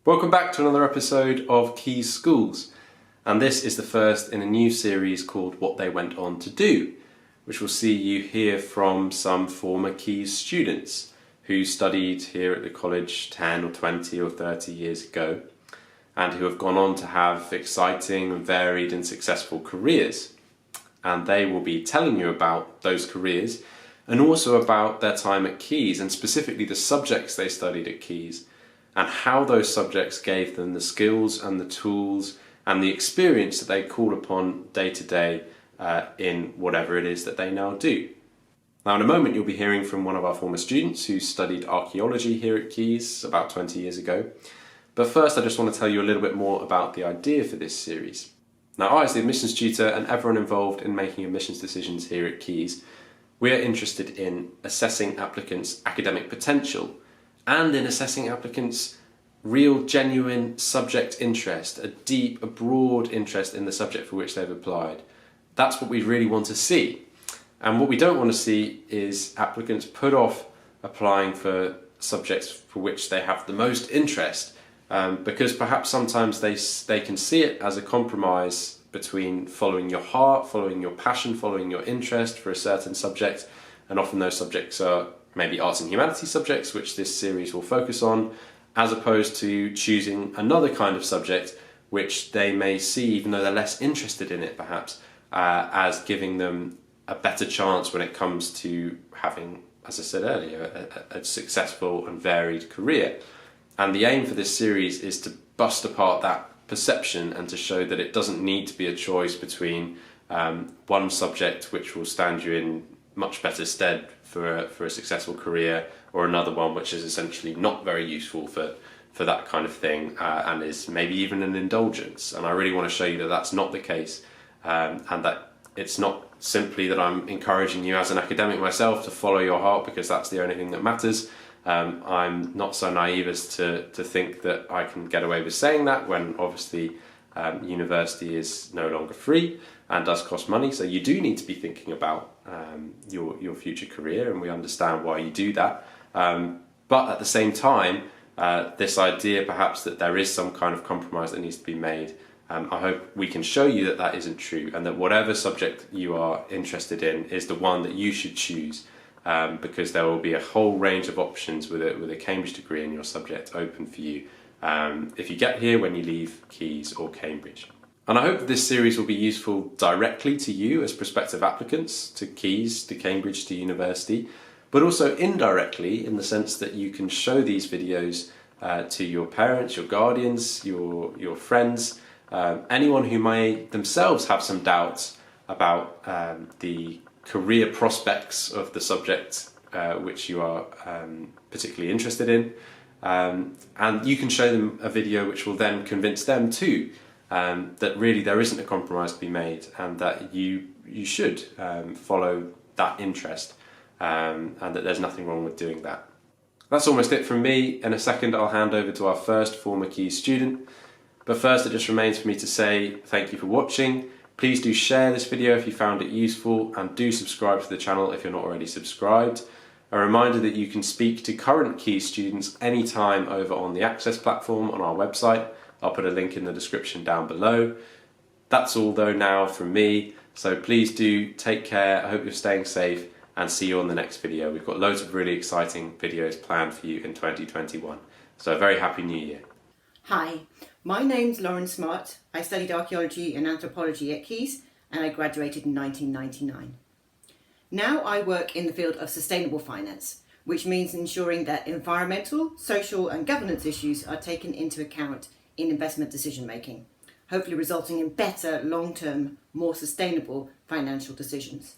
Welcome back to another episode of Keys Schools, and this is the first in a new series called What They Went On to Do, which will see you hear from some former Keys students who studied here at the college 10 or 20 or 30 years ago and who have gone on to have exciting and varied and successful careers. And they will be telling you about those careers and also about their time at Keys, and specifically the subjects they studied at Keys and how those subjects gave them the skills and the tools and the experience that they call upon day to day in whatever it is that they now do. Now in a moment you'll be hearing from one of our former students who studied archaeology here at Keys about 20 years ago. But first I just want to tell you a little bit more about the idea for this series. Now I, as the admissions tutor and everyone involved in making admissions decisions here at Keys, we're interested in assessing applicants' academic potential and in assessing applicants' real, genuine subject interest, a deep, a broad interest in the subject for which they've applied. That's what we really want to see. And what we don't want to see is applicants put off applying for subjects for which they have the most interest, because perhaps sometimes they can see it as a compromise between following your heart, following your passion, following your interest for a certain subject, and often those subjects are maybe arts and humanities subjects, which this series will focus on, as opposed to choosing another kind of subject which they may see, even though they're less interested in it perhaps, as giving them a better chance when it comes to having, as I said earlier, a successful and varied career. And the aim for this series is to bust apart that perception and to show that it doesn't need to be a choice between one subject which will stand you in much better stead for a successful career, or another one which is essentially not very useful for that kind of thing and is maybe even an indulgence. And I really want to show you that that's not the case, and that it's not simply that I'm encouraging you as an academic myself to follow your heart because that's the only thing that matters. I'm not so naive as to think that I can get away with saying that when obviously university is no longer free and does cost money, so you do need to be thinking about your future career, and we understand why you do that. But at the same time, this idea perhaps that there is some kind of compromise that needs to be made, I hope we can show you that that isn't true, and that whatever subject you are interested in is the one that you should choose, because there will be a whole range of options with a Cambridge degree in your subject open for you if you get here when you leave Keys or Cambridge. And I hope that this series will be useful directly to you as prospective applicants to Keys, to Cambridge, to university, but also indirectly in the sense that you can show these videos to your parents, your guardians, your friends, anyone who may themselves have some doubts about the career prospects of the subject which you are particularly interested in. And you can show them a video which will then convince them too that really there isn't a compromise to be made, and that you should follow that interest, and that there's nothing wrong with doing that. That's almost it from me. In a second I'll hand over to our first former Keys student, but first it just remains for me to say thank you for watching. Please do share this video if you found it useful, and do subscribe to the channel if you're not already subscribed. A reminder that you can speak to current Keys students anytime over on the Access platform on our website. I'll put a link in the description down below. That's all though now from me, so please do take care. I hope you're staying safe, and see you on the next video. We've got loads of really exciting videos planned for you in 2021. So a very happy new year. Hi, my name's Lauren Smart. I studied archaeology and anthropology at Keys, and I graduated in 1999. Now I work in the field of sustainable finance, which means ensuring that environmental, social and governance issues are taken into account in investment decision making, hopefully resulting in better, long-term, more sustainable financial decisions.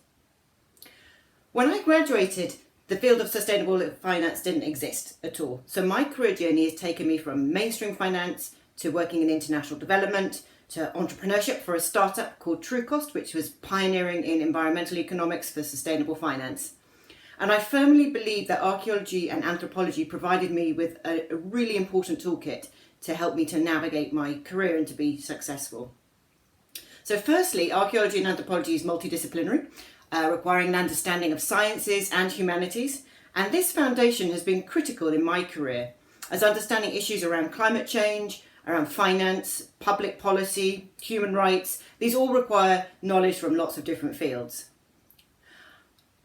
When I graduated, the field of sustainable finance didn't exist at all. So my career journey has taken me from mainstream finance to working in international development to entrepreneurship for a startup called Truecost, which was pioneering in environmental economics for sustainable finance. And I firmly believe that archaeology and anthropology provided me with a really important toolkit to help me to navigate my career and to be successful. So firstly, archaeology and anthropology is multidisciplinary, requiring an understanding of sciences and humanities. And this foundation has been critical in my career as understanding issues around climate change, around finance, public policy, human rights. These all require knowledge from lots of different fields.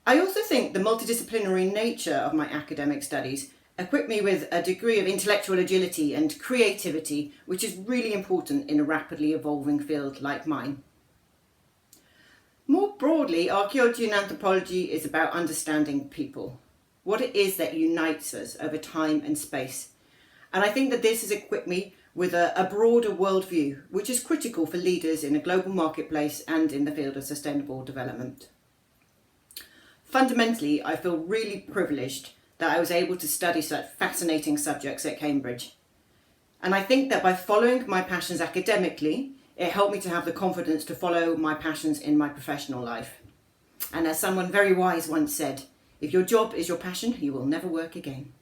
I also think the multidisciplinary nature of my academic studies equipped me with a degree of intellectual agility and creativity, which is really important in a rapidly evolving field like mine. More broadly, archaeology and anthropology is about understanding people, what it is that unites us over time and space. And I think that this has equipped me with a broader worldview, which is critical for leaders in a global marketplace and in the field of sustainable development. Fundamentally, I feel really privileged that I was able to study such fascinating subjects at Cambridge. And I think that by following my passions academically, it helped me to have the confidence to follow my passions in my professional life. And as someone very wise once said, if your job is your passion, you will never work again.